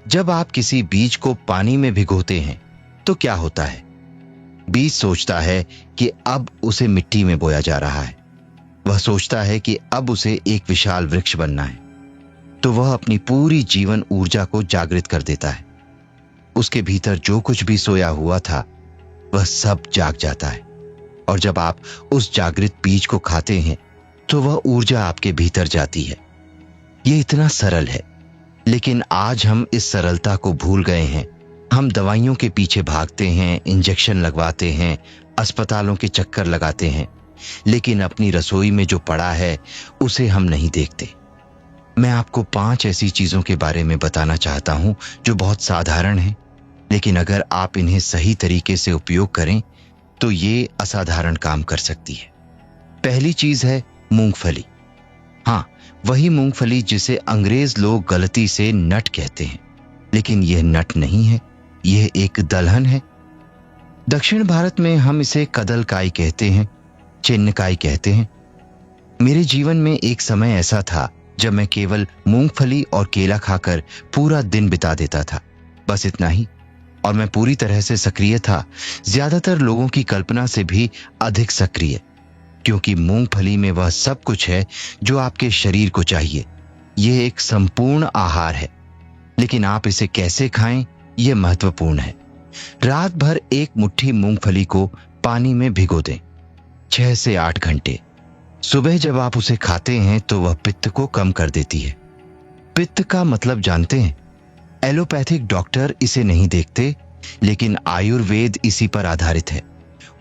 जब आप किसी बीज को पानी में भिगोते हैं तो क्या होता है? बीज सोचता है कि अब उसे मिट्टी में बोया जा रहा है। वह सोचता है कि अब उसे एक विशाल वृक्ष बनना है। तो वह अपनी पूरी जीवन ऊर्जा को जागृत कर देता है। उसके भीतर जो कुछ भी सोया हुआ था वह सब जाग जाता है। और जब आप उस जागृत बीज को खाते हैं तो वह ऊर्जा आपके भीतर जाती है। यह इतना सरल है, लेकिन आज हम इस सरलता को भूल गए हैं। हम दवाइयों के पीछे भागते हैं, इंजेक्शन लगवाते हैं, अस्पतालों के चक्कर लगाते हैं, लेकिन अपनी रसोई में जो पड़ा है उसे हम नहीं देखते। मैं आपको 5 ऐसी चीजों के बारे में बताना चाहता हूं जो बहुत साधारण हैं, लेकिन अगर आप इन्हें सही तरीके से उपयोग करें तो ये असाधारण काम कर सकती है। पहली चीज है मूंगफली। हाँ, वही मूंगफली जिसे अंग्रेज लोग गलती से नट कहते हैं, लेकिन यह नट नहीं है, यह एक दलहन है। दक्षिण भारत में हम इसे कदलकाई कहते हैं, चिन्नकाई कहते हैं। मेरे जीवन में एक समय ऐसा था जब मैं केवल मूंगफली और केला खाकर पूरा दिन बिता देता था, बस इतना ही। और मैं पूरी तरह से सक्रिय था, ज्यादातर लोगों की कल्पना से भी अधिक सक्रिय, क्योंकि मूंगफली में वह सब कुछ है जो आपके शरीर को चाहिए। यह एक संपूर्ण आहार है, लेकिन आप इसे कैसे खाएं यह महत्वपूर्ण है। रात भर एक मुट्ठी मूंगफली को पानी में भिगो दें 6 से 8 घंटे। सुबह जब आप उसे खाते हैं तो वह पित्त को कम कर देती है। पित्त का मतलब जानते हैं? एलोपैथिक डॉक्टर इसे नहीं देखते, लेकिन आयुर्वेद इसी पर आधारित है।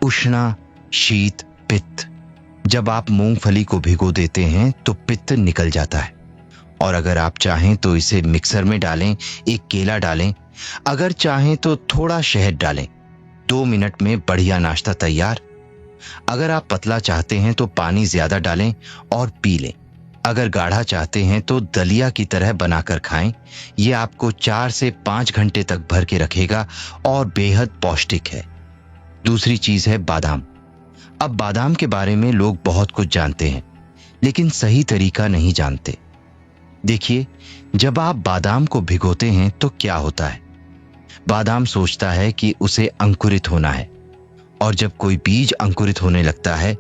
उष्णा, शीत, पित्त। जब आप मूंगफली को भिगो देते हैं तो पित्त निकल जाता है। और अगर आप चाहें तो इसे मिक्सर में डालें, एक केला डालें, अगर चाहें तो थोड़ा शहद डालें। 2 मिनट में बढ़िया नाश्ता तैयार। अगर आप पतला चाहते हैं तो पानी ज्यादा डालें और पी लें। अगर गाढ़ा चाहते हैं तो दलिया की तरह बनाकर खाएं। यह आपको 4 से 5 घंटे तक भर के रखेगा और बेहद पौष्टिक है। दूसरी चीज है बादाम। अब बादाम के बारे में लोग बहुत कुछ जानते हैं, लेकिन सही तरीका नहीं जानते। देखिए, जब आप बादाम को भिगोते हैं तो क्या होता है? बादाम सोचता है कि उसे अंकुरित होना है, और जब कोई बीज अंकुरित होने लगता है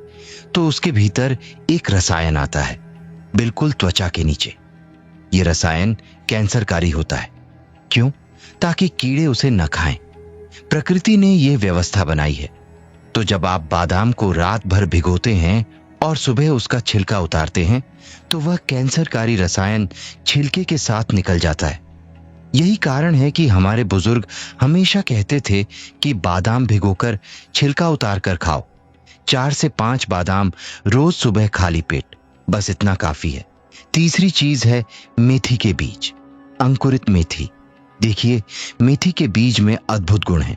तो उसके भीतर एक रसायन आता है, बिल्कुल त्वचा के नीचे। यह रसायन कैंसरकारी होता है। क्यों? ताकि कीड़े उसे न खाएं। प्रकृति ने यह व्यवस्था बनाई है। तो जब आप बादाम को रात भर भिगोते हैं और सुबह उसका छिलका उतारते हैं तो वह कैंसरकारी रसायन छिलके के साथ निकल जाता है। यही कारण है कि हमारे बुजुर्ग हमेशा कहते थे कि बादाम भिगोकर छिलका उतार कर खाओ। 4 से 5 बादाम रोज सुबह खाली पेट, बस इतना काफी है। तीसरी चीज है मेथी के बीज, अंकुरित मेथी। देखिए, मेथी के बीज में अद्भुत गुण हैं।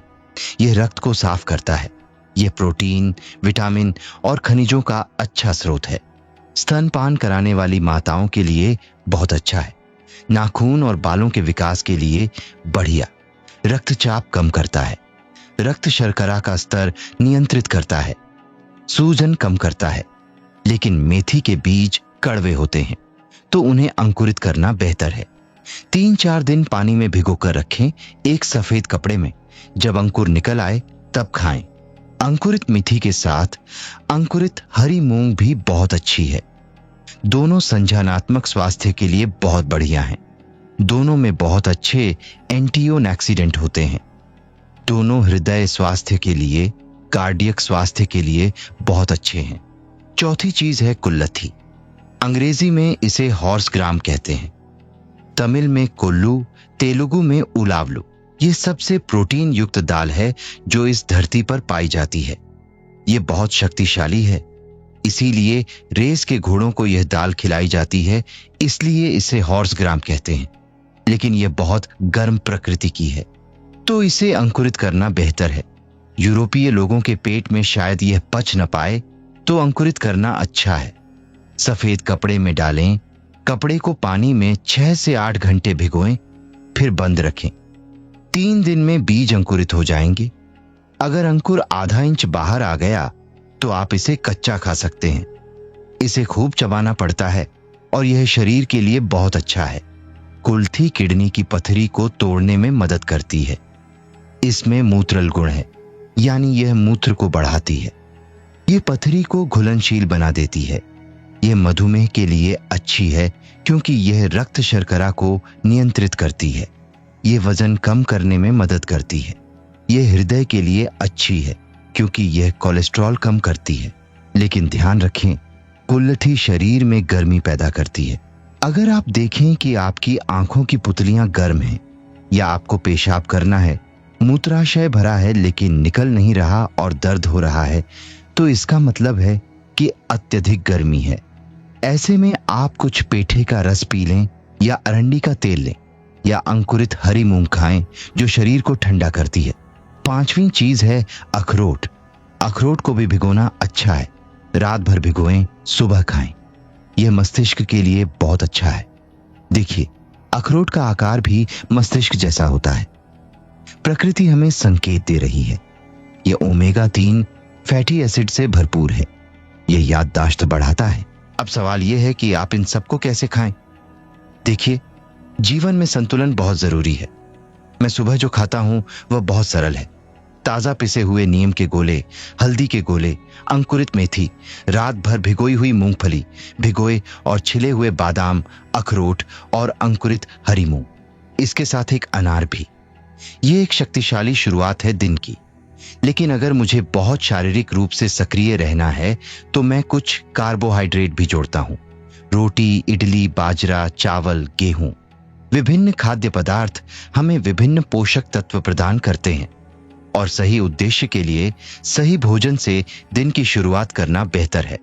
यह रक्त को साफ करता है। यह प्रोटीन, विटामिन और खनिजों का अच्छा स्रोत है। स्तनपान कराने वाली माताओं के लिए बहुत अच्छा है। नाखून और बालों के विकास के लिए बढ़िया। रक्तचाप कम करता है। रक्त शर्करा का स्तर नियंत्रित करता है। सूजन कम करता है। लेकिन मेथी के बीज कड़वे होते हैं, तो उन्हें अंकुरित करना बेहतर है। 3-4 दिन पानी में भिगोकर रखें, एक सफेद कपड़े में। जब अंकुर निकल आए तब खाएं। अंकुरित मेथी के साथ अंकुरित हरी मूंग भी बहुत अच्छी है। दोनों संज्ञानात्मक स्वास्थ्य के लिए बहुत बढ़िया हैं। दोनों में बहुत अच्छे एंटीऑक्सीडेंट होते हैं। दोनों हृदय स्वास्थ्य के लिए, कार्डियक स्वास्थ्य के लिए बहुत अच्छे हैं। चौथी चीज है कुल्लथी। अंग्रेजी में इसे हॉर्स ग्राम कहते हैं, तमिल में कोल्लू, तेलुगु में उलावलू। यह सबसे प्रोटीन युक्त दाल है जो इस धरती पर पाई जाती है। यह बहुत शक्तिशाली है, इसीलिए रेस के घोड़ों को यह दाल खिलाई जाती है, इसलिए इसे हॉर्स ग्राम कहते हैं। लेकिन यह बहुत गर्म प्रकृति की है, तो इसे अंकुरित करना बेहतर है। यूरोपीय लोगों के पेट में शायद यह पच न पाए, तो अंकुरित करना अच्छा है। सफेद कपड़े में डालें। कपड़े को पानी में 6 से 8 घंटे भिगोएं, फिर बंद रखें। 3 दिन में बीज अंकुरित हो जाएंगे। अगर अंकुर आधा इंच बाहर आ गया तो आप इसे कच्चा खा सकते हैं। इसे खूब चबाना पड़ता है और यह शरीर के लिए बहुत अच्छा है। कुल्थी किडनी की पथरी को तोड़ने में मदद करती है। इसमें मूत्रल गुण है, यानी यह मूत्र को बढ़ाती है। ये पथरी को घुलनशील बना देती है। यह मधुमेह के लिए अच्छी है क्योंकि यह रक्त शर्करा को नियंत्रित करती है। यह वजन कम करने में मदद करती है। यह हृदय के लिए अच्छी है क्योंकि यह कोलेस्ट्रॉल कम करती है। लेकिन ध्यान रखें, कुल्थी शरीर में गर्मी पैदा करती है। अगर आप देखें कि आपकी आंखों की पुतलियां गर्म हैं या आपको पेशाब करना है, मूत्राशय भरा है लेकिन निकल नहीं रहा और दर्द हो रहा है, तो इसका मतलब है कि अत्यधिक गर्मी है। ऐसे में आप कुछ पेठे का रस पी लें या अरंडी का तेल लें या अंकुरित हरी मूंग खाएं जो शरीर को ठंडा करती है। 5वीं चीज है अखरोट। अखरोट को भी भिगोना अच्छा है। रात भर भिगोएं, सुबह खाएं। यह मस्तिष्क के लिए बहुत अच्छा है। देखिए, अखरोट का आकार भी मस्तिष्क जैसा होता है। प्रकृति हमें संकेत दे रही है। यह ओमेगा 3 फैटी एसिड से भरपूर है। यह याददाश्त बढ़ाता है। अब सवाल यह है कि आप इन सबको कैसे खाएं? देखिए, जीवन में संतुलन बहुत जरूरी है। मैं सुबह जो खाता हूं वह बहुत सरल है। ताजा पिसे हुए नीम के गोले, हल्दी के गोले, अंकुरित मेथी, रात भर भिगोई हुई मूंगफली, भिगोए और छिले हुए बादाम, अखरोट और अंकुरित हरी मूंग। इसके साथ एक अनार भी। ये एक शक्तिशाली शुरुआत है दिन की। लेकिन अगर मुझे बहुत शारीरिक रूप से सक्रिय रहना है तो मैं कुछ कार्बोहाइड्रेट भी जोड़ता हूं। रोटी, इडली, बाजरा, चावल, गेहूं। विभिन्न खाद्य पदार्थ हमें विभिन्न पोषक तत्व प्रदान करते हैं और सही उद्देश्य के लिए सही भोजन से दिन की शुरुआत करना बेहतर है।